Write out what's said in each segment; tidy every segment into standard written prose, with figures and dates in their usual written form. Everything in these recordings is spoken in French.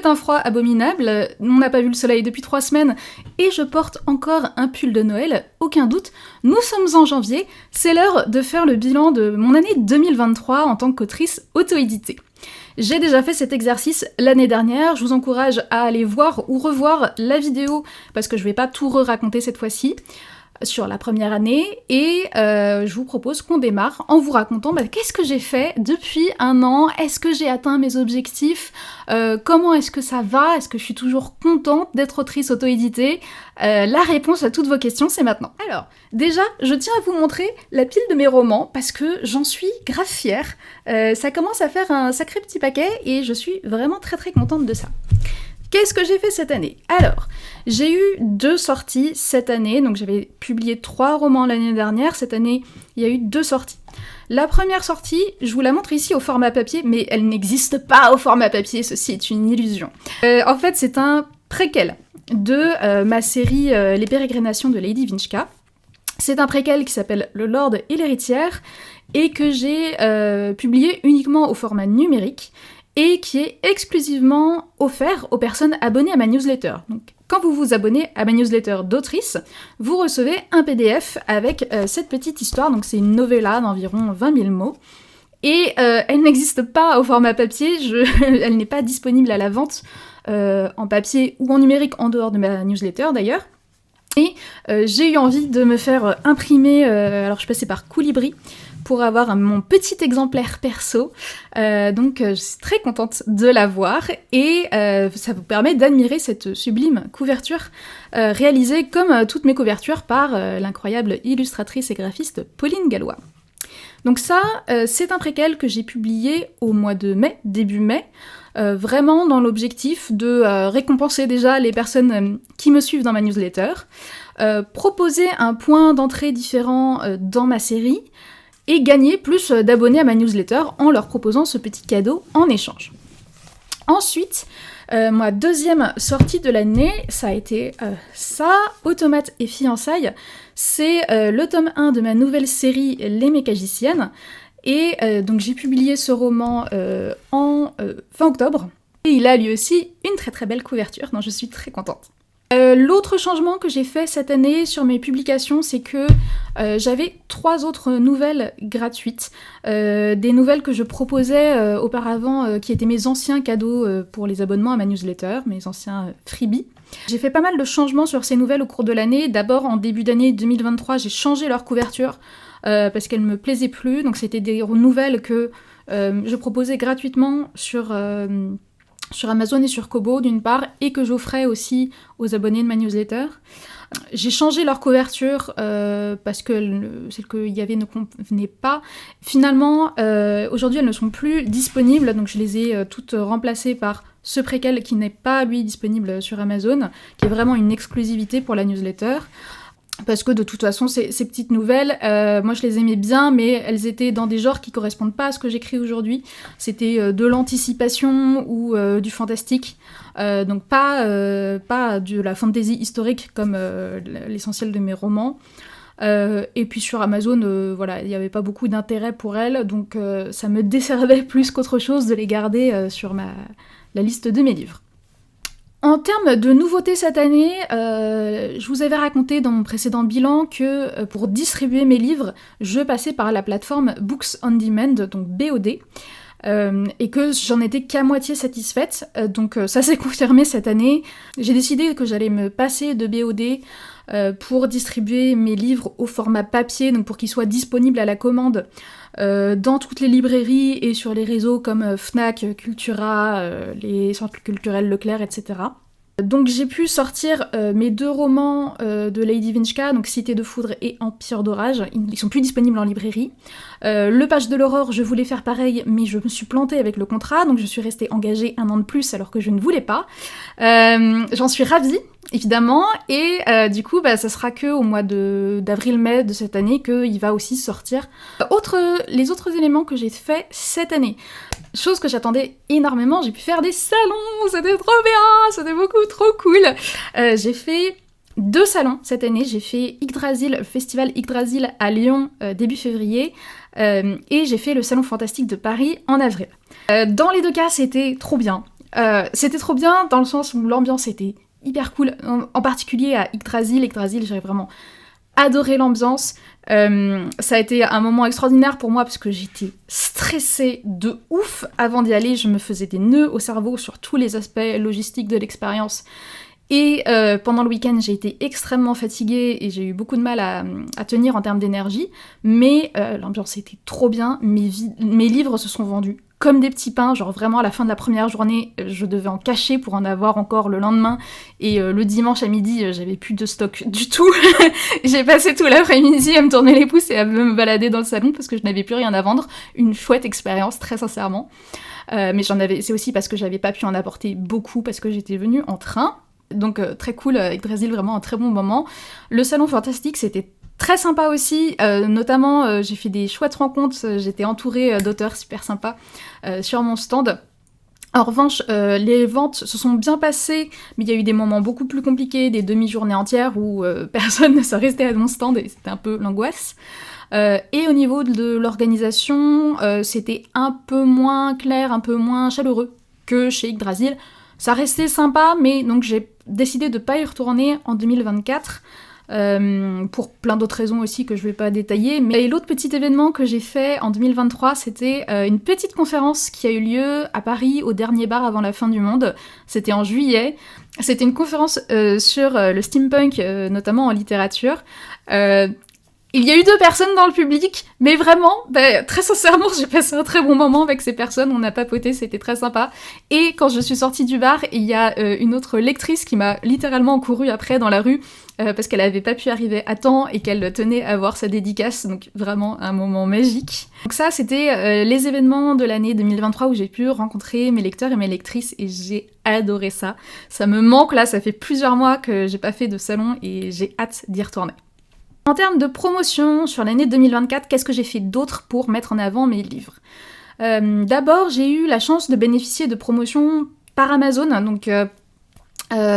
fait un froid abominable, on n'a pas vu le soleil depuis 3 semaines, et je porte encore un pull de Noël, aucun doute. Nous sommes en janvier, c'est l'heure de faire le bilan de mon année 2023 en tant qu'autrice auto-éditée. J'ai déjà fait cet exercice l'année dernière, je vous encourage à aller voir ou revoir la vidéo, parce que je vais pas tout raconter cette fois-ci, sur la première année, et je vous propose qu'on démarre en vous racontant qu'est-ce que j'ai fait depuis un an, est-ce que j'ai atteint mes objectifs, comment est-ce que ça va, est-ce que je suis toujours contente d'être autrice auto-éditée. La réponse à toutes vos questions, c'est maintenant. Alors, déjà, je tiens à vous montrer la pile de mes romans, parce que j'en suis grave fière. Ça commence à faire un sacré petit paquet, et je suis vraiment très très contente de ça. Qu'est-ce que j'ai fait cette année? Alors, j'ai eu 2 sorties cette année, donc j'avais publié 3 romans l'année dernière, cette année il y a eu 2 sorties. La première sortie, je vous la montre ici au format papier, mais elle n'existe pas au format papier, ceci est une illusion. En fait, c'est un préquel de ma série Les Pérégrinations de Lady Vinchka. C'est un préquel qui s'appelle Le Lord et l'héritière, et que j'ai publié uniquement au format numérique, et qui est exclusivement offert aux personnes abonnées à ma newsletter. Donc, quand vous vous abonnez à ma newsletter d'autrice, vous recevez un PDF avec cette petite histoire, donc c'est une novella d'environ 20 000 mots, et elle n'existe pas au format papier, elle n'est pas disponible à la vente en papier ou en numérique en dehors de ma newsletter d'ailleurs. Et j'ai eu envie de me faire imprimer, alors je suis passée par Colibri, pour avoir mon petit exemplaire perso, donc je suis très contente de l'avoir, et ça vous permet d'admirer cette sublime couverture réalisée comme toutes mes couvertures par l'incroyable illustratrice et graphiste Pauline Gallois. Donc ça, c'est un préquel que j'ai publié au mois de mai, début mai, vraiment dans l'objectif de récompenser déjà les personnes qui me suivent dans ma newsletter, proposer un point d'entrée différent dans ma série, et gagner plus d'abonnés à ma newsletter en leur proposant ce petit cadeau en échange. Ensuite, ma deuxième sortie de l'année, ça a été ça, Automates et fiançailles. C'est le tome 1 de ma nouvelle série Les Mécagiciennes, et donc j'ai publié ce roman fin octobre, et il a lui aussi une très très belle couverture, dont je suis très contente. L'autre changement que j'ai fait cette année sur mes publications, c'est que j'avais 3 autres nouvelles gratuites, des nouvelles que je proposais auparavant, qui étaient mes anciens cadeaux pour les abonnements à ma newsletter, mes anciens freebies. J'ai fait pas mal de changements sur ces nouvelles au cours de l'année. D'abord, en début d'année 2023, j'ai changé leur couverture parce qu'elles me plaisaient plus, donc c'était des nouvelles que je proposais gratuitement sur Amazon et sur Kobo d'une part, et que j'offrais aussi aux abonnés de ma newsletter. J'ai changé leur couverture parce que celle qu'il y avait ne convenait pas. Finalement, aujourd'hui elles ne sont plus disponibles, donc je les ai toutes remplacées par ce préquel qui n'est pas lui disponible sur Amazon, qui est vraiment une exclusivité pour la newsletter. Parce que de toute façon, ces petites nouvelles, moi je les aimais bien, mais elles étaient dans des genres qui correspondent pas à ce que j'écris aujourd'hui. C'était de l'anticipation ou du fantastique, donc pas de la fantasy historique comme l'essentiel de mes romans. Et puis sur Amazon, voilà, il n'y avait pas beaucoup d'intérêt pour elles, donc ça me desservait plus qu'autre chose de les garder sur la liste de mes livres. En termes de nouveautés cette année, je vous avais raconté dans mon précédent bilan que pour distribuer mes livres, je passais par la plateforme Books on Demand, donc BOD, et que j'en étais qu'à moitié satisfaite, donc ça s'est confirmé cette année. J'ai décidé que j'allais me passer de BOD pour distribuer mes livres au format papier, donc pour qu'ils soient disponibles à la commande dans toutes les librairies et sur les réseaux comme Fnac, Cultura, les centres culturels Leclerc, etc. Donc j'ai pu sortir mes 2 romans de Lady Vinchka, donc Cité de foudre et Empire d'orage. Ils sont plus disponibles en librairie. Le Page de l'aurore, je voulais faire pareil, mais je me suis plantée avec le contrat, donc je suis restée engagée 1 an de plus alors que je ne voulais pas. J'en suis ravie, évidemment, et du coup, ça sera que au mois d'avril-mai de cette année qu'il va aussi sortir les autres éléments que j'ai fait cette année. Chose que j'attendais énormément, j'ai pu faire des salons, c'était trop bien, c'était beaucoup trop cool. J'ai fait 2 salons cette année, j'ai fait Yggdrasil, le festival Yggdrasil à Lyon début février, et j'ai fait le Salon Fantastique de Paris en avril. Dans les 2 cas, c'était trop bien. C'était trop bien dans le sens où l'ambiance était hyper cool, en particulier à Yggdrasil. Yggdrasil, j'ai vraiment adoré l'ambiance. Ça a été un moment extraordinaire pour moi parce que j'étais stressée de ouf avant d'y aller. Je me faisais des nœuds au cerveau sur tous les aspects logistiques de l'expérience. Et pendant le week-end, j'ai été extrêmement fatiguée et j'ai eu beaucoup de mal à tenir en termes d'énergie. Mais l'ambiance était trop bien. Mes livres se sont vendus comme des petits pains. Genre vraiment à la fin de la première journée, je devais en cacher pour en avoir encore le lendemain. Et le dimanche à midi, j'avais plus de stock du tout. J'ai passé tout l'après-midi à me tourner les pouces et à me balader dans le salon parce que je n'avais plus rien à vendre. Une chouette expérience, très sincèrement. Mais c'est aussi parce que j'avais pas pu en apporter beaucoup parce que j'étais venue en train. Donc très cool, Yggdrasil, vraiment un très bon moment. Le salon fantastique, c'était très sympa aussi, notamment j'ai fait des chouettes rencontres, j'étais entourée d'auteurs super sympas sur mon stand. En revanche, les ventes se sont bien passées, mais il y a eu des moments beaucoup plus compliqués, des demi-journées entières où personne ne se restait à mon stand et c'était un peu l'angoisse. Et au niveau de l'organisation, c'était un peu moins clair, un peu moins chaleureux que chez Yggdrasil. Ça restait sympa, mais donc j'ai décidé de pas y retourner en 2024, pour plein d'autres raisons aussi que je vais pas détailler. Mais l'autre petit événement que j'ai fait en 2023, c'était une petite conférence qui a eu lieu à Paris, au dernier bar avant la fin du monde. C'était en juillet. C'était une conférence sur le steampunk, notamment en littérature. Il y a eu 2 personnes dans le public, mais vraiment, très sincèrement, j'ai passé un très bon moment avec ces personnes, on a papoté, c'était très sympa. Et quand je suis sortie du bar, il y a une autre lectrice qui m'a littéralement couru après dans la rue, parce qu'elle avait pas pu arriver à temps et qu'elle tenait à voir sa dédicace, donc vraiment un moment magique. Donc ça, c'était les événements de l'année 2023 où j'ai pu rencontrer mes lecteurs et mes lectrices, et j'ai adoré ça. Ça me manque là, ça fait plusieurs mois que j'ai pas fait de salon et j'ai hâte d'y retourner. En termes de promotion sur l'année 2024, qu'est-ce que j'ai fait d'autre pour mettre en avant mes livres ? D'abord, j'ai eu la chance de bénéficier de promotions par Amazon. Donc,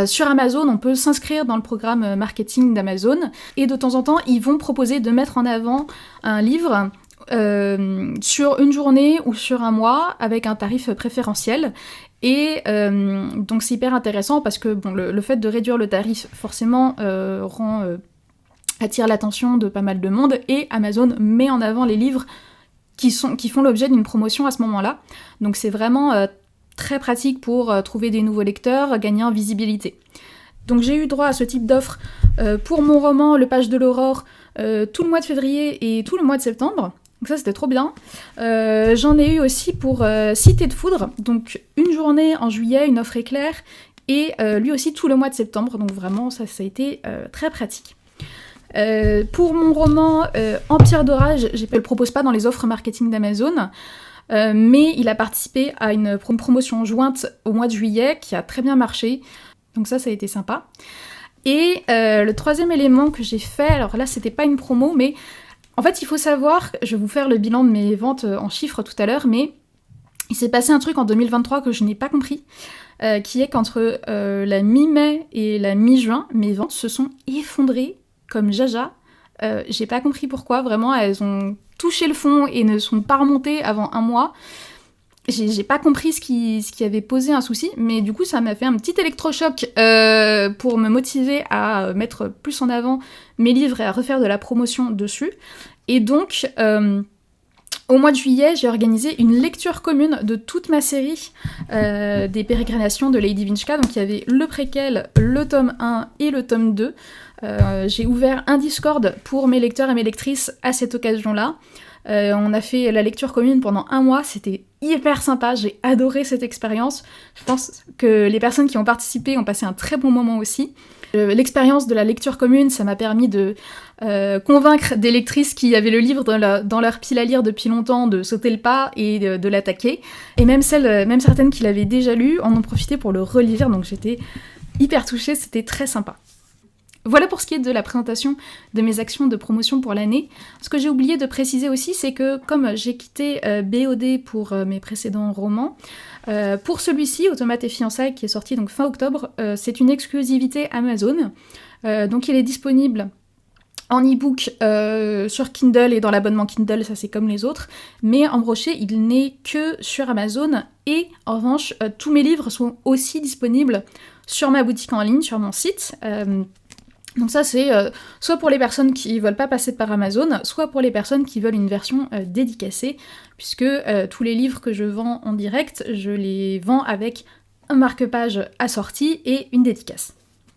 sur Amazon, on peut s'inscrire dans le programme marketing d'Amazon. Et de temps en temps, ils vont proposer de mettre en avant un livre sur une journée ou sur un mois avec un tarif préférentiel. Et donc, c'est hyper intéressant parce que bon, le fait de réduire le tarif, forcément, attire l'attention de pas mal de monde, et Amazon met en avant les livres qui font l'objet d'une promotion à ce moment-là. Donc c'est vraiment très pratique pour trouver des nouveaux lecteurs, gagner en visibilité. Donc j'ai eu droit à ce type d'offre pour mon roman Le Page de l'Aurore tout le mois de février et tout le mois de septembre. Donc ça c'était trop bien. J'en ai eu aussi pour Cité de Foudre, donc une journée en juillet, une offre éclair, et lui aussi tout le mois de septembre, donc vraiment ça a été très pratique. Pour mon roman Empire d'orage, je ne le propose pas dans les offres marketing d'Amazon, mais il a participé à une promotion jointe au mois de juillet qui a très bien marché, donc ça a été sympa. Et le troisième élément que j'ai fait, alors là c'était pas une promo, mais en fait il faut savoir, je vais vous faire le bilan de mes ventes en chiffres tout à l'heure, mais il s'est passé un truc en 2023 que je n'ai pas compris, qui est qu'entre la mi-mai et la mi-juin, mes ventes se sont effondrées comme jaja. J'ai pas compris pourquoi, vraiment, elles ont touché le fond et ne sont pas remontées avant un mois. J'ai pas compris ce qui avait posé un souci, mais du coup ça m'a fait un petit électrochoc pour me motiver à mettre plus en avant mes livres et à refaire de la promotion dessus. Et donc, au mois de juillet, j'ai organisé une lecture commune de toute ma série des pérégrinations de Lady Vinchka. Donc il y avait le préquel, le tome 1 et le tome 2. J'ai ouvert un Discord pour mes lecteurs et mes lectrices à cette occasion-là. On a fait la lecture commune pendant un mois, c'était hyper sympa, j'ai adoré cette expérience. Je pense que les personnes qui ont participé ont passé un très bon moment aussi. L'expérience de la lecture commune, ça m'a permis de convaincre des lectrices qui avaient le livre dans leur pile à lire depuis longtemps de sauter le pas et de l'attaquer. Et même certaines qui l'avaient déjà lu en ont profité pour le relire, donc j'étais hyper touchée, c'était très sympa. Voilà pour ce qui est de la présentation de mes actions de promotion pour l'année. Ce que j'ai oublié de préciser aussi, c'est que comme j'ai quitté BOD pour mes précédents romans, pour celui-ci, Automates et Fiançailles, qui est sorti donc fin octobre, c'est une exclusivité Amazon. Donc il est disponible En e-book, sur Kindle et dans l'abonnement Kindle, ça c'est comme les autres, mais en broché, il n'est que sur Amazon, et en revanche, tous mes livres sont aussi disponibles sur ma boutique en ligne, sur mon site. Donc ça c'est soit pour les personnes qui veulent pas passer par Amazon, soit pour les personnes qui veulent une version dédicacée, puisque tous les livres que je vends en direct, je les vends avec un marque-page assorti et une dédicace.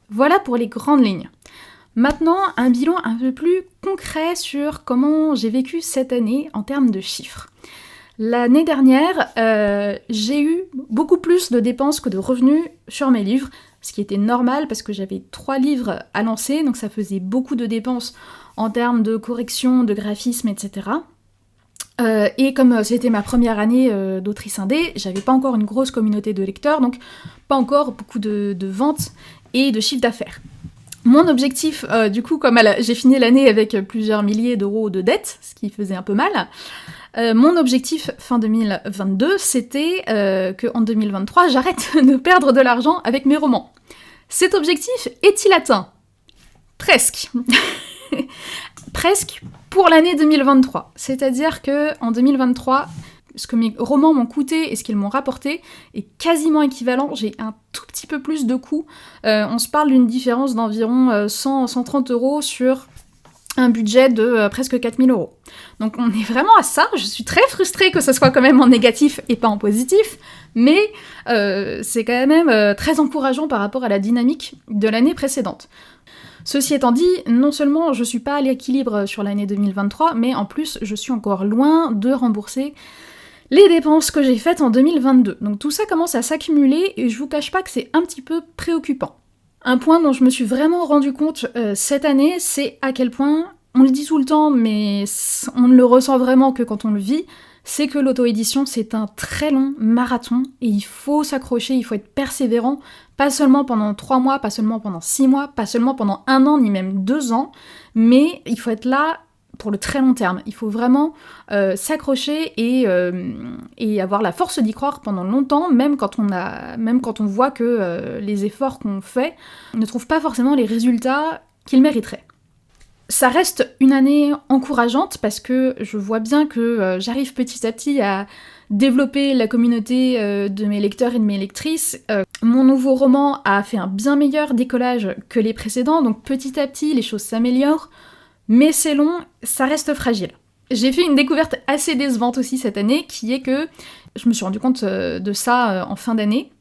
Voilà pour les grandes lignes. Maintenant, un bilan un peu plus concret sur comment j'ai vécu cette année en termes de chiffres. L'année dernière, j'ai eu beaucoup plus de dépenses que de revenus sur mes livres, ce qui était normal parce que j'avais 3 livres à lancer, donc ça faisait beaucoup de dépenses en termes de correction, de graphisme, etc. Et comme c'était ma première année d'autrice indé, j'avais pas encore une grosse communauté de lecteurs, donc pas encore beaucoup de ventes et de chiffre d'affaires. Mon objectif, du coup, comme j'ai fini l'année avec plusieurs milliers d'euros de dettes, ce qui faisait un peu mal, mon objectif fin 2022, c'était qu'en 2023, j'arrête de perdre de l'argent avec mes romans. Cet objectif est-il atteint ? Presque. Presque pour l'année 2023. C'est-à-dire qu'en 2023, ce que mes romans m'ont coûté et ce qu'ils m'ont rapporté est quasiment équivalent. J'ai un tout petit peu plus de coûts. On se parle d'une différence d'environ 100-130 euros sur un budget de presque 4000 euros. Donc on est vraiment à ça. Je suis très frustrée que ce soit quand même en négatif et pas en positif, mais c'est quand même très encourageant par rapport à la dynamique de l'année précédente. Ceci étant dit, non seulement je suis pas à l'équilibre sur l'année 2023, mais en plus je suis encore loin de rembourser les dépenses que j'ai faites en 2022. Donc tout ça commence à s'accumuler et je vous cache pas que c'est un petit peu préoccupant. Un point dont je me suis vraiment rendu compte cette année, c'est à quel point, on le dit tout le temps, mais on ne le ressent vraiment que quand on le vit, c'est que l'auto-édition c'est un très long marathon et il faut s'accrocher, il faut être persévérant, pas seulement pendant 3 mois, pas seulement pendant 6 mois, pas seulement pendant 1 an, ni même 2 ans, mais il faut être là pour le très long terme. Il faut vraiment s'accrocher et avoir la force d'y croire pendant longtemps, même quand on voit que les efforts qu'on fait ne trouvent pas forcément les résultats qu'ils mériteraient. Ça reste une année encourageante parce que je vois bien que j'arrive petit à petit à développer la communauté de mes lecteurs et de mes lectrices. Mon nouveau roman a fait un bien meilleur décollage que les précédents, donc petit à petit les choses s'améliorent. Mais c'est long, ça reste fragile. J'ai fait une découverte assez décevante aussi cette année, qui est que, je me suis rendu compte de ça en fin d'année,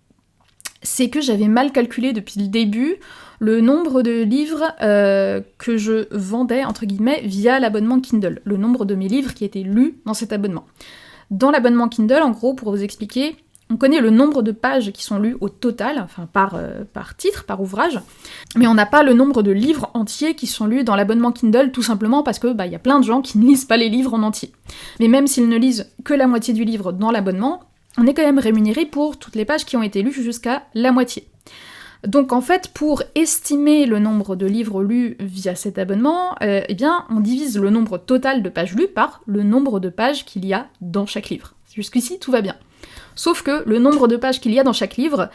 c'est que j'avais mal calculé depuis le début le nombre de livres que je vendais, entre guillemets, via l'abonnement Kindle, le nombre de mes livres qui étaient lus dans cet abonnement. Dans l'abonnement Kindle, en gros, pour vous expliquer, on connaît le nombre de pages qui sont lues au total, enfin par titre, par ouvrage, mais on n'a pas le nombre de livres entiers qui sont lus dans l'abonnement Kindle, tout simplement parce que y a plein de gens qui ne lisent pas les livres en entier. Mais même s'ils ne lisent que la moitié du livre dans l'abonnement, on est quand même rémunéré pour toutes les pages qui ont été lues jusqu'à la moitié. Donc en fait, pour estimer le nombre de livres lus via cet abonnement, on divise le nombre total de pages lues par le nombre de pages qu'il y a dans chaque livre. Jusqu'ici, tout va bien. Sauf que le nombre de pages qu'il y a dans chaque livre,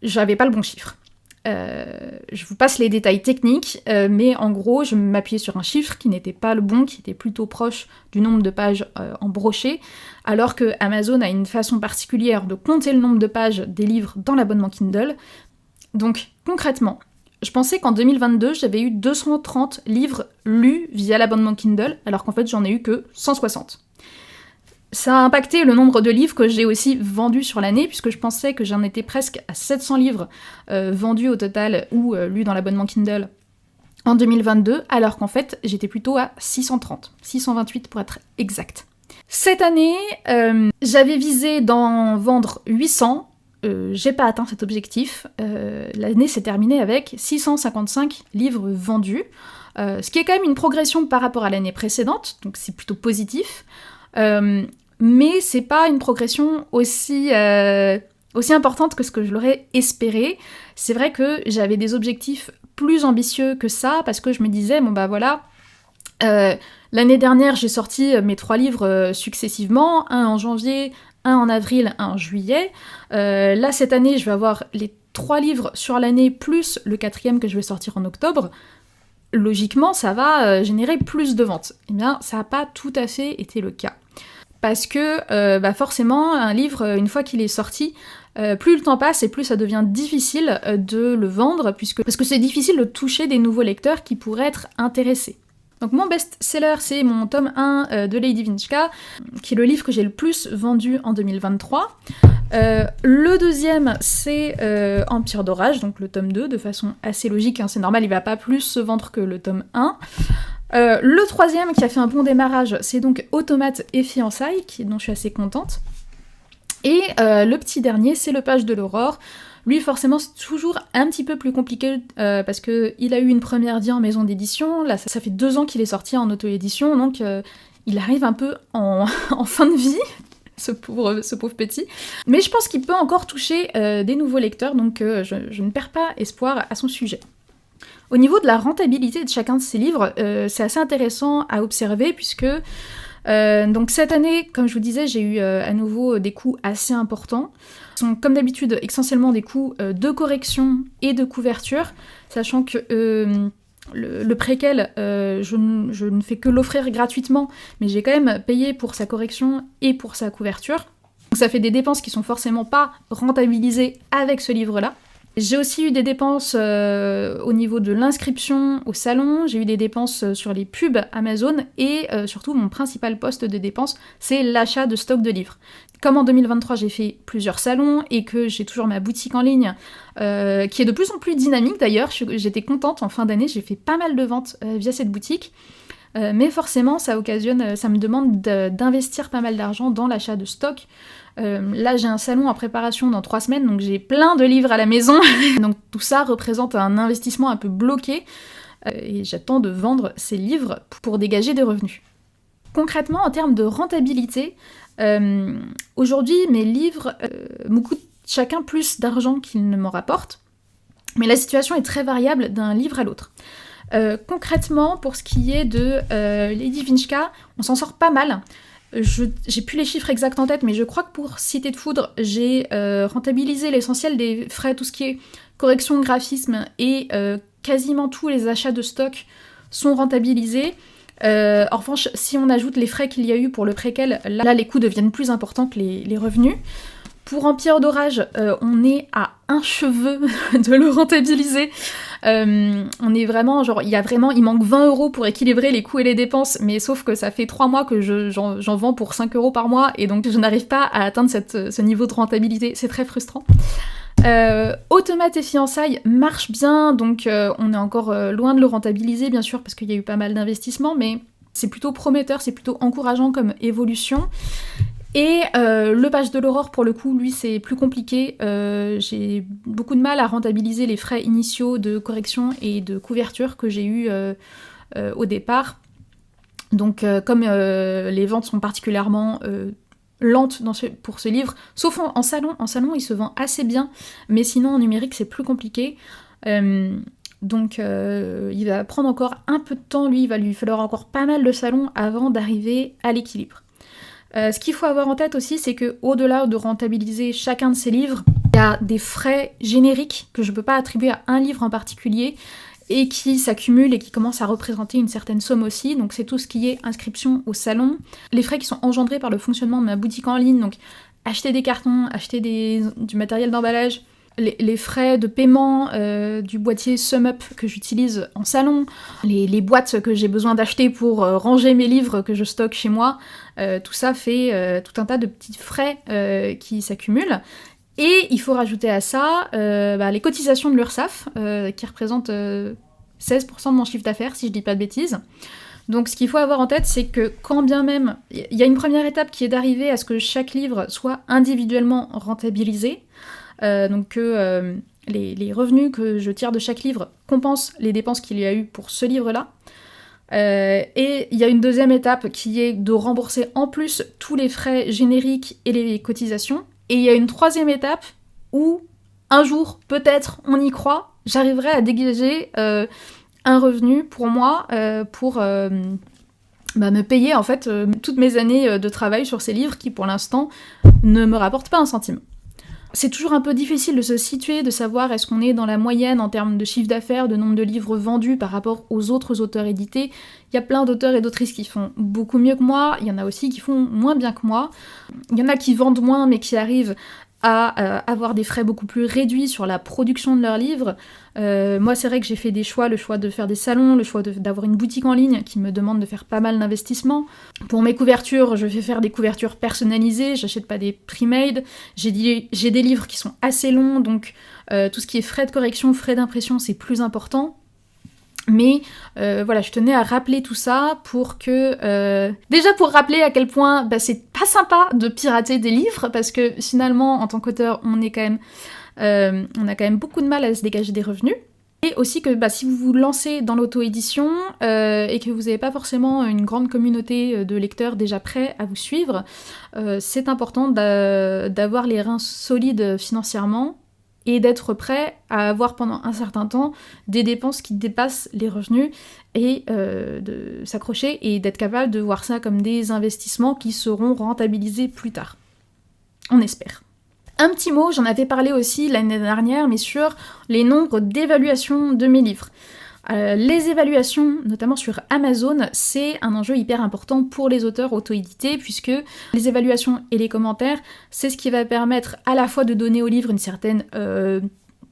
j'avais pas le bon chiffre. Je vous passe les détails techniques, mais en gros, je m'appuyais sur un chiffre qui n'était pas le bon, qui était plutôt proche du nombre de pages en broché, alors que Amazon a une façon particulière de compter le nombre de pages des livres dans l'abonnement Kindle. Donc, concrètement, je pensais qu'en 2022, j'avais eu 230 livres lus via l'abonnement Kindle, alors qu'en fait, j'en ai eu que 160. Ça a impacté le nombre de livres que j'ai aussi vendus sur l'année, puisque je pensais que j'en étais presque à 700 livres vendus au total ou lus dans l'abonnement Kindle en 2022, alors qu'en fait, j'étais plutôt à 630, 628 pour être exact. Cette année, j'avais visé d'en vendre 800, j'ai pas atteint cet objectif. L'année s'est terminée avec 655 livres vendus, ce qui est quand même une progression par rapport à l'année précédente, donc c'est plutôt positif. Mais c'est pas une progression aussi importante que ce que je l'aurais espéré. C'est vrai que j'avais des objectifs plus ambitieux que ça, parce que je me disais, l'année dernière j'ai sorti mes 3 livres successivement, un en janvier, un en avril, un en juillet. Là cette année je vais avoir les 3 livres sur l'année, plus le 4e que je vais sortir en octobre. logiquement, ça va générer plus de ventes. Eh bien, ça n'a pas tout à fait été le cas. Parce que forcément, un livre, une fois qu'il est sorti, plus le temps passe et plus ça devient difficile de le vendre, parce que c'est difficile de toucher des nouveaux lecteurs qui pourraient être intéressés. Donc mon best-seller, c'est mon tome 1 de Lady Vinchka, qui est le livre que j'ai le plus vendu en 2023. Le deuxième, c'est Empire d'Orage, donc le tome 2, de façon assez logique, hein, c'est normal, il va pas plus se vendre que le tome 1. Le troisième, qui a fait un bon démarrage, c'est donc Automate et Fiançailles, dont je suis assez contente. Et le petit dernier, c'est Le Page de l'Aurore. Lui, forcément, c'est toujours un petit peu plus compliqué parce qu'il a eu une première vie en maison d'édition. Là, ça fait 2 ans qu'il est sorti en auto-édition, donc il arrive un peu en fin de vie, ce pauvre petit. Mais je pense qu'il peut encore toucher des nouveaux lecteurs, donc je ne perds pas espoir à son sujet. Au niveau de la rentabilité de chacun de ces livres, c'est assez intéressant à observer puisque donc cette année, comme je vous disais, j'ai eu à nouveau des coûts assez importants. Ce sont comme d'habitude essentiellement des coûts de correction et de couverture, sachant que le préquel, je ne fais que l'offrir gratuitement, mais j'ai quand même payé pour sa correction et pour sa couverture. Donc ça fait des dépenses qui sont forcément pas rentabilisées avec ce livre-là. J'ai aussi eu des dépenses au niveau de l'inscription au salon, j'ai eu des dépenses sur les pubs Amazon et surtout mon principal poste de dépense, c'est l'achat de stock de livres. Comme en 2023 j'ai fait plusieurs salons et que j'ai toujours ma boutique en ligne qui est de plus en plus dynamique d'ailleurs, j'étais contente en fin d'année, j'ai fait pas mal de ventes via cette boutique. Mais forcément, ça me demande d'investir pas mal d'argent dans l'achat de stock. Là, j'ai un salon en préparation dans 3 semaines, donc j'ai plein de livres à la maison. Donc tout ça représente un investissement un peu bloqué. Et j'attends de vendre ces livres pour dégager des revenus. Concrètement, en termes de rentabilité, aujourd'hui, mes livres me coûtent chacun plus d'argent qu'ils ne m'en rapportent. Mais la situation est très variable d'un livre à l'autre. Concrètement, pour ce qui est de Lady Vinchka, on s'en sort pas mal. J'ai plus les chiffres exacts en tête, mais je crois que pour Cité de Foudre, j'ai rentabilisé l'essentiel des frais, tout ce qui est correction, graphisme, et quasiment tous les achats de stock sont rentabilisés. En revanche, si on ajoute les frais qu'il y a eu pour le préquel, là les coûts deviennent plus importants que les revenus. Pour Empire d'Orage, on est à un cheveu de le rentabiliser. On est vraiment, il manque 20 € pour équilibrer les coûts et les dépenses, mais sauf que ça fait 3 mois que j'en vends pour 5 € par mois, et donc je n'arrive pas à atteindre ce niveau de rentabilité, c'est très frustrant. Automate et Fiançailles marche bien, donc on est encore loin de le rentabiliser, bien sûr, parce qu'il y a eu pas mal d'investissements, mais c'est plutôt prometteur, c'est plutôt encourageant comme évolution. Et le Page de l'Aurore, pour le coup, lui, c'est plus compliqué. J'ai beaucoup de mal à rentabiliser les frais initiaux de correction et de couverture que j'ai eu au départ. Donc, comme les ventes sont particulièrement lentes pour ce livre, sauf en salon. En salon, il se vend assez bien, mais sinon, en numérique, c'est plus compliqué. Donc, il va prendre encore un peu de temps. Lui, il va lui falloir encore pas mal de salons avant d'arriver à l'équilibre. Ce qu'il faut avoir en tête aussi, c'est que au-delà de rentabiliser chacun de ces livres, il y a des frais génériques que je ne peux pas attribuer à un livre en particulier et qui s'accumulent et qui commencent à représenter une certaine somme aussi. Donc c'est tout ce qui est inscription au salon, les frais qui sont engendrés par le fonctionnement de ma boutique en ligne, donc acheter des cartons, acheter du matériel d'emballage, les frais de paiement du boîtier SumUp que j'utilise en salon, les boîtes que j'ai besoin d'acheter pour ranger mes livres que je stocke chez moi, tout ça fait tout un tas de petits frais qui s'accumulent. Et il faut rajouter à ça les cotisations de l'URSSAF, qui représentent 16% de mon chiffre d'affaires, si je dis pas de bêtises. Donc ce qu'il faut avoir en tête, c'est que quand bien même, il y a une première étape qui est d'arriver à ce que chaque livre soit individuellement rentabilisé, donc que les revenus que je tire de chaque livre compensent les dépenses qu'il y a eu pour ce livre-là. Et il y a une deuxième étape qui est de rembourser en plus tous les frais génériques et les cotisations. Et il y a une troisième étape où, un jour, peut-être, on y croit, j'arriverai à dégager un revenu pour moi, pour me payer en fait toutes mes années de travail sur ces livres qui, pour l'instant, ne me rapportent pas un centime. C'est toujours un peu difficile de se situer, de savoir est-ce qu'on est dans la moyenne en termes de chiffre d'affaires, de nombre de livres vendus par rapport aux autres auteurs édités. Il y a plein d'auteurs et d'autrices qui font beaucoup mieux que moi, il y en a aussi qui font moins bien que moi. Il y en a qui vendent moins mais qui arrivent à avoir des frais beaucoup plus réduits sur la production de leurs livres. Moi, c'est vrai que j'ai fait des choix, le choix de faire des salons, le choix d'avoir une boutique en ligne qui me demande de faire pas mal d'investissements. Pour mes couvertures, je vais faire des couvertures personnalisées, j'achète pas des pre-made. J'ai des livres qui sont assez longs, donc tout ce qui est frais de correction, frais d'impression, c'est plus important. Mais voilà, je tenais à rappeler tout ça pour que... déjà pour rappeler à quel point c'est pas sympa de pirater des livres, parce que finalement, en tant qu'auteur, on a quand même beaucoup de mal à se dégager des revenus. Et aussi que si vous vous lancez dans l'auto-édition et que vous n'avez pas forcément une grande communauté de lecteurs déjà prêts à vous suivre, c'est important d'avoir les reins solides financièrement, et d'être prêt à avoir pendant un certain temps des dépenses qui dépassent les revenus et de s'accrocher et d'être capable de voir ça comme des investissements qui seront rentabilisés plus tard. On espère. Un petit mot, j'en avais parlé aussi l'année dernière, mais sur les nombres d'évaluations de mes livres. Les évaluations, notamment sur Amazon, c'est un enjeu hyper important pour les auteurs auto-édités, puisque les évaluations et les commentaires, c'est ce qui va permettre à la fois de donner au livre une certaine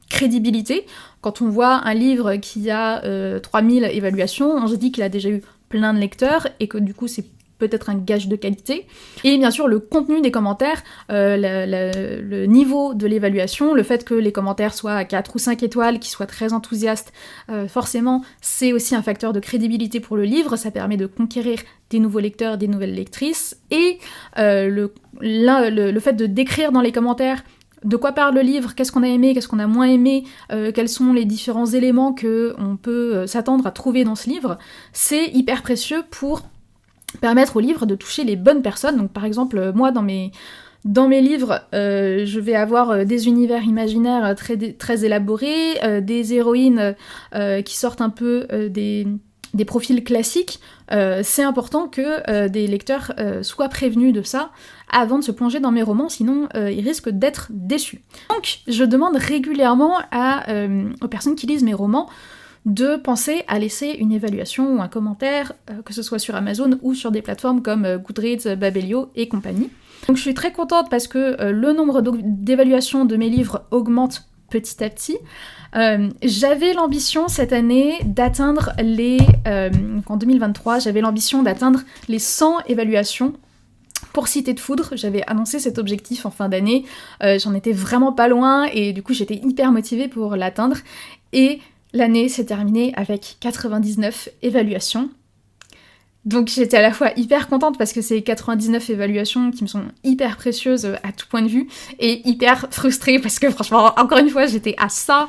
crédibilité. Quand on voit un livre qui a 3000 évaluations, on se dit qu'il a déjà eu plein de lecteurs, et que du coup c'est peut-être un gage de qualité. Et bien sûr, le contenu des commentaires, le niveau de l'évaluation, le fait que les commentaires soient à 4 ou 5 étoiles, qu'ils soient très enthousiastes, forcément, c'est aussi un facteur de crédibilité pour le livre, ça permet de conquérir des nouveaux lecteurs, des nouvelles lectrices, et le fait de décrire dans les commentaires de quoi parle le livre, qu'est-ce qu'on a aimé, qu'est-ce qu'on a moins aimé, quels sont les différents éléments qu'on peut s'attendre à trouver dans ce livre, c'est hyper précieux pour permettre au livre de toucher les bonnes personnes. Donc par exemple, moi dans mes livres, je vais avoir des univers imaginaires très élaborés, des héroïnes qui sortent un peu des profils classiques. C'est important que des lecteurs soient prévenus de ça avant de se plonger dans mes romans, sinon ils risquent d'être déçus. Donc je demande régulièrement aux personnes qui lisent mes romans de penser à laisser une évaluation ou un commentaire, que ce soit sur Amazon ou sur des plateformes comme Goodreads, Babelio et compagnie. Donc je suis très contente parce que le nombre d'évaluations de mes livres augmente petit à petit. J'avais l'ambition cette année d'atteindre en 2023, j'avais l'ambition d'atteindre les 100 évaluations pour Cité de Foudre. J'avais annoncé cet objectif en fin d'année, j'en étais vraiment pas loin et du coup j'étais hyper motivée pour l'atteindre. Et l'année s'est terminée avec 99 évaluations. Donc j'étais à la fois hyper contente parce que c'est 99 évaluations qui me sont hyper précieuses à tout point de vue, et hyper frustrée parce que franchement, encore une fois, j'étais à ça.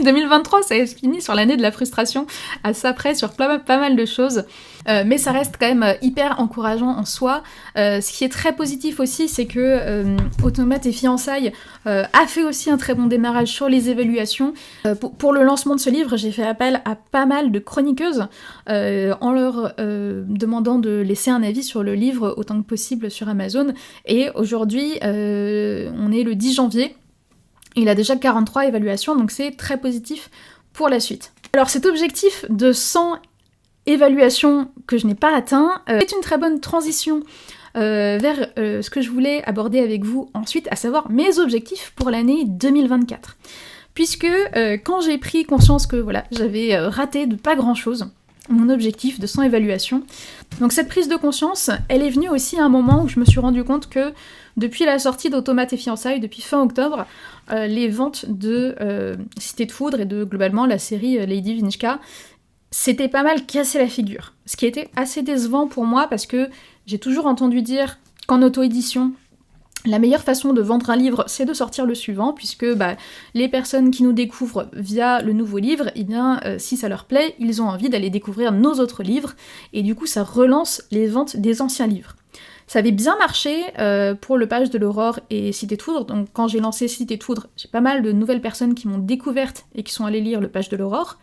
2023, ça a fini sur l'année de la frustration, à ça près sur pas mal de choses. Mais ça reste quand même hyper encourageant en soi. Ce qui est très positif aussi, c'est que Automates et Fiançailles a fait aussi un très bon démarrage sur les évaluations. Pour le lancement de ce livre, j'ai fait appel à pas mal de chroniqueuses en leur demandant de laisser un avis sur le livre autant que possible sur Amazon. Et aujourd'hui, on est le 10 janvier, il a déjà 43 évaluations, donc c'est très positif pour la suite. Alors cet objectif de 100 évaluation que je n'ai pas atteint, c'est une très bonne transition vers ce que je voulais aborder avec vous ensuite, à savoir mes objectifs pour l'année 2024. Puisque quand j'ai pris conscience que voilà, j'avais raté de pas grand chose, mon objectif de 100 évaluations, donc cette prise de conscience, elle est venue aussi à un moment où je me suis rendu compte que depuis la sortie d'Automates et Fiançailles, depuis fin octobre, les ventes de Cité de Foudre et de globalement la série Lady Vinchka, c'était pas mal cassé la figure. Ce qui était assez décevant pour moi parce que j'ai toujours entendu dire qu'en auto-édition, la meilleure façon de vendre un livre, c'est de sortir le suivant, puisque les personnes qui nous découvrent via le nouveau livre, eh bien, si ça leur plaît, ils ont envie d'aller découvrir nos autres livres, et du coup ça relance les ventes des anciens livres. Ça avait bien marché pour le page de l'Aurore et Cité de Foudre, donc quand j'ai lancé Cité de Foudre, j'ai pas mal de nouvelles personnes qui m'ont découverte et qui sont allées lire le page de l'Aurore.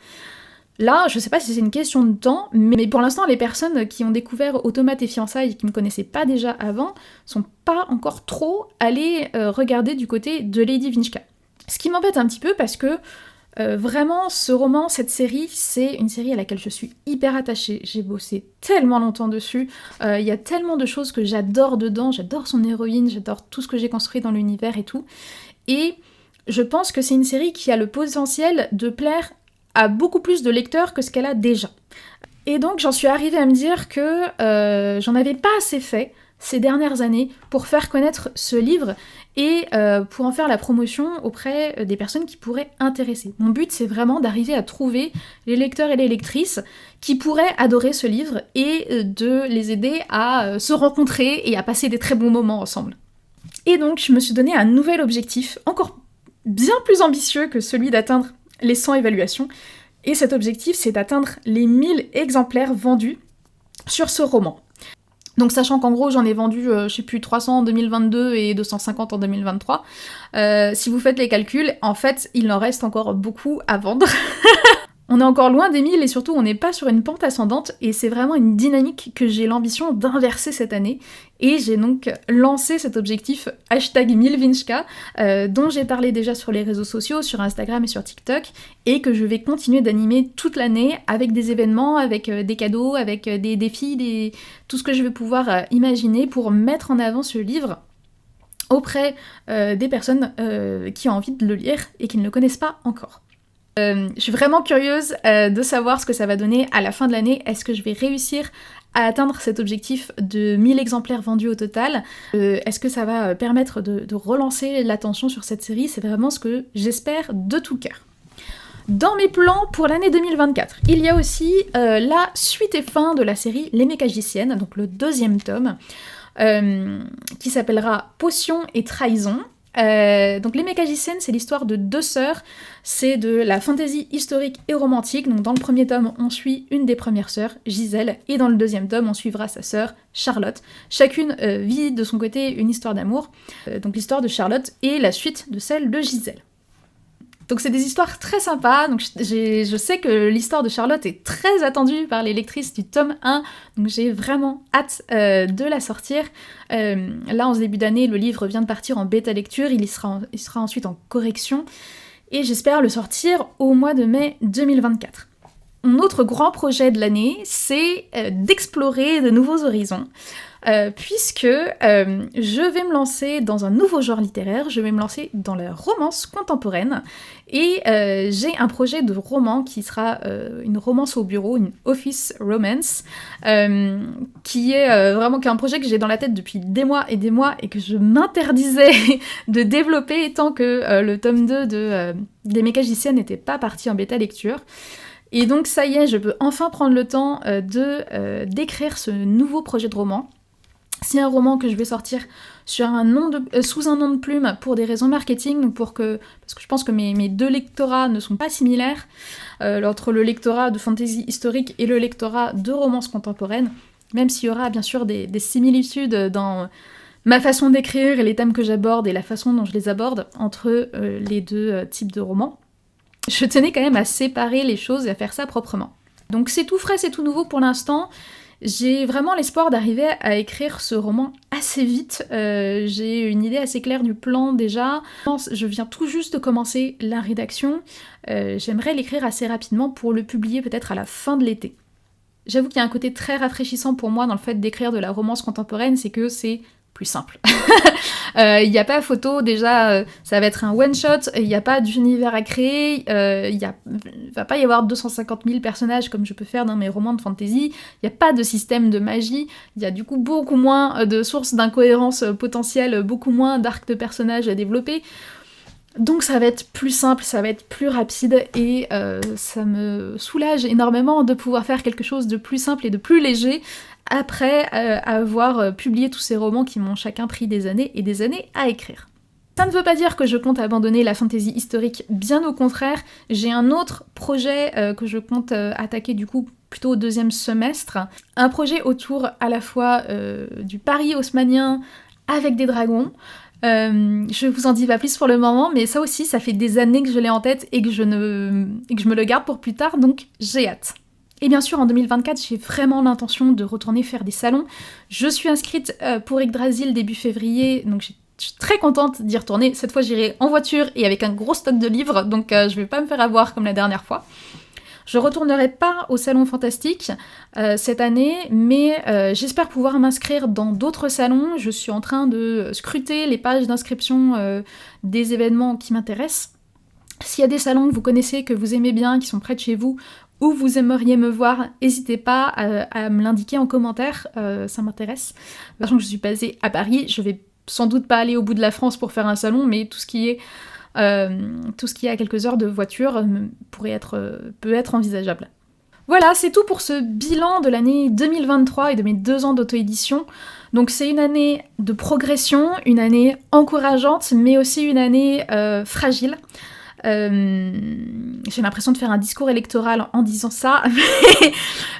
Là, je sais pas si c'est une question de temps, mais pour l'instant, les personnes qui ont découvert Automates et Fiançailles et qui me connaissaient pas déjà avant sont pas encore trop allées regarder du côté de Lady Vinchka. Ce qui m'embête un petit peu parce que vraiment, ce roman, cette série, c'est une série à laquelle je suis hyper attachée. J'ai bossé tellement longtemps dessus. Il y a tellement de choses que j'adore dedans. J'adore son héroïne, j'adore tout ce que j'ai construit dans l'univers et tout. Et je pense que c'est une série qui a le potentiel de plaire à beaucoup plus de lecteurs que ce qu'elle a déjà. Et donc j'en suis arrivée à me dire que j'en avais pas assez fait ces dernières années pour faire connaître ce livre et pour en faire la promotion auprès des personnes qui pourraient intéresser. Mon but, c'est vraiment d'arriver à trouver les lecteurs et les lectrices qui pourraient adorer ce livre et de les aider à se rencontrer et à passer des très bons moments ensemble. Et donc je me suis donné un nouvel objectif, encore bien plus ambitieux que celui d'atteindre les 100 évaluations, et cet objectif, c'est d'atteindre les 1000 exemplaires vendus sur ce roman. Donc sachant qu'en gros, j'en ai vendu, je sais plus, 300 en 2022 et 250 en 2023, si vous faites les calculs, en fait, il en reste encore beaucoup à vendre. On est encore loin des 1000 et surtout on n'est pas sur une pente ascendante et c'est vraiment une dynamique que j'ai l'ambition d'inverser cette année et j'ai donc lancé cet objectif #1000Vinchka dont j'ai parlé déjà sur les réseaux sociaux, sur Instagram et sur TikTok et que je vais continuer d'animer toute l'année avec des événements, avec des cadeaux, avec des défis, tout ce que je vais pouvoir imaginer pour mettre en avant ce livre auprès des personnes qui ont envie de le lire et qui ne le connaissent pas encore. Je suis vraiment curieuse de savoir ce que ça va donner à la fin de l'année. Est-ce que je vais réussir à atteindre cet objectif de 1000 exemplaires vendus au total? Est-ce que ça va permettre de relancer l'attention sur cette série? C'est vraiment ce que j'espère de tout cœur. Dans mes plans pour l'année 2024, il y a aussi la suite et fin de la série Les Mécagiciennes, donc le 2e tome, qui s'appellera Potions et Trahison. Donc Les Mécagiciennes, c'est l'histoire de 2 sœurs, c'est de la fantasy historique et romantique. Donc dans le 1er tome, on suit une des premières sœurs, Gisèle, et dans le 2e tome, on suivra sa sœur, Charlotte. Chacune vit de son côté une histoire d'amour. Donc l'histoire de Charlotte est la suite de celle de Gisèle. Donc c'est des histoires très sympas, donc je sais que l'histoire de Charlotte est très attendue par les lectrices du tome 1, donc j'ai vraiment hâte de la sortir. Là, en ce début d'année, le livre vient de partir en bêta lecture, il sera ensuite en correction, et j'espère le sortir au mois de mai 2024. Mon autre grand projet de l'année, c'est d'explorer de nouveaux horizons. Puisque je vais me lancer dans un nouveau genre littéraire, je vais me lancer dans la romance contemporaine, et j'ai un projet de roman qui sera une romance au bureau, une office romance, qui est un projet que j'ai dans la tête depuis des mois et que je m'interdisais de développer tant que le tome 2 des Mécagiciennes n'était pas parti en bêta lecture. Et donc ça y est, je peux enfin prendre le temps d'écrire ce nouveau projet de roman. C'est un roman que je vais sortir sous un nom de plume pour des raisons marketing, parce que je pense que mes 2 lectorats ne sont pas similaires, entre le lectorat de fantasy historique et le lectorat de romance contemporaine, même s'il y aura bien sûr des similitudes dans ma façon d'écrire et les thèmes que j'aborde et la façon dont je les aborde entre les 2 types de romans. Je tenais quand même à séparer les choses et à faire ça proprement. Donc c'est tout frais, c'est tout nouveau pour l'instant. J'ai vraiment l'espoir d'arriver à écrire ce roman assez vite. J'ai une idée assez claire du plan déjà. Je viens tout juste de commencer la rédaction. J'aimerais l'écrire assez rapidement pour le publier peut-être à la fin de l'été. J'avoue qu'il y a un côté très rafraîchissant pour moi dans le fait d'écrire de la romance contemporaine, c'est que c'est plus simple. Il n'y a pas photo, déjà ça va être un one-shot, il n'y a pas d'univers à créer, il va pas y avoir 250 000 personnages comme je peux faire dans mes romans de fantasy, il n'y a pas de système de magie, il y a du coup beaucoup moins de sources d'incohérence potentielles, beaucoup moins d'arcs de personnages à développer. Donc ça va être plus simple, ça va être plus rapide et ça me soulage énormément de pouvoir faire quelque chose de plus simple et de plus léger après avoir publié tous ces romans qui m'ont chacun pris des années et des années à écrire. Ça ne veut pas dire que je compte abandonner la fantasy historique, bien au contraire, j'ai un autre projet que je compte attaquer du coup plutôt au 2e semestre, un projet autour à la fois du Paris haussmannien avec des dragons, Je vous en dis pas plus pour le moment, mais ça aussi, ça fait des années que je l'ai en tête et que je me le garde pour plus tard, donc j'ai hâte. Et bien sûr, en 2024, j'ai vraiment l'intention de retourner faire des salons. Je suis inscrite pour Yggdrasil début février, donc je suis très contente d'y retourner. Cette fois, j'irai en voiture et avec un gros stock de livres, donc je vais pas me faire avoir comme la dernière fois. Je retournerai pas au Salon Fantastique cette année, mais j'espère pouvoir m'inscrire dans d'autres salons. Je suis en train de scruter les pages d'inscription des événements qui m'intéressent. S'il y a des salons que vous connaissez, que vous aimez bien, qui sont près de chez vous, où vous aimeriez me voir, n'hésitez pas à me l'indiquer en commentaire, ça m'intéresse. Sachant que je suis basée à Paris, je vais sans doute pas aller au bout de la France pour faire un salon, mais tout ce qui est à quelques heures de voiture peut être envisageable. Voilà, c'est tout pour ce bilan de l'année 2023 et de mes 2 ans d'auto-édition. Donc c'est une année de progression, une année encourageante, mais aussi une année fragile. J'ai l'impression de faire un discours électoral en disant ça, mais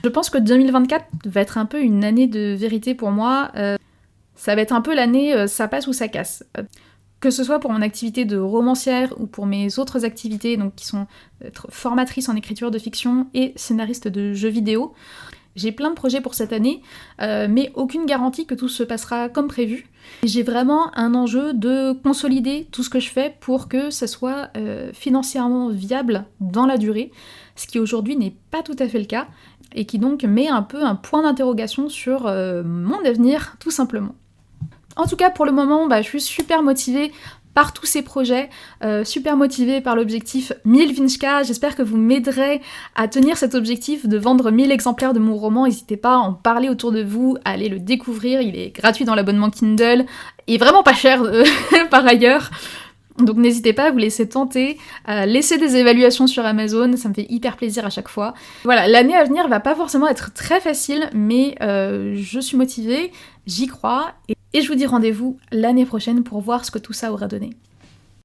je pense que 2024 va être un peu une année de vérité pour moi. Ça va être un peu l'année ça passe ou ça casse. Que ce soit pour mon activité de romancière ou pour mes autres activités, donc qui sont être formatrice en écriture de fiction et scénariste de jeux vidéo. J'ai plein de projets pour cette année, mais aucune garantie que tout se passera comme prévu. Et j'ai vraiment un enjeu de consolider tout ce que je fais pour que ça soit financièrement viable dans la durée, ce qui aujourd'hui n'est pas tout à fait le cas, et qui donc met un peu un point d'interrogation sur mon avenir, tout simplement. En tout cas, pour le moment, je suis super motivée par tous ces projets, super motivée par l'objectif 1000 Vinchka. J'espère que vous m'aiderez à tenir cet objectif de vendre 1000 exemplaires de mon roman. N'hésitez pas à en parler autour de vous, à aller le découvrir. Il est gratuit dans l'abonnement Kindle et vraiment pas cher par ailleurs. Donc n'hésitez pas à vous laisser tenter, à laisser des évaluations sur Amazon, ça me fait hyper plaisir à chaque fois. Voilà, l'année à venir va pas forcément être très facile, mais je suis motivée, j'y crois, et je vous dis rendez-vous l'année prochaine pour voir ce que tout ça aura donné.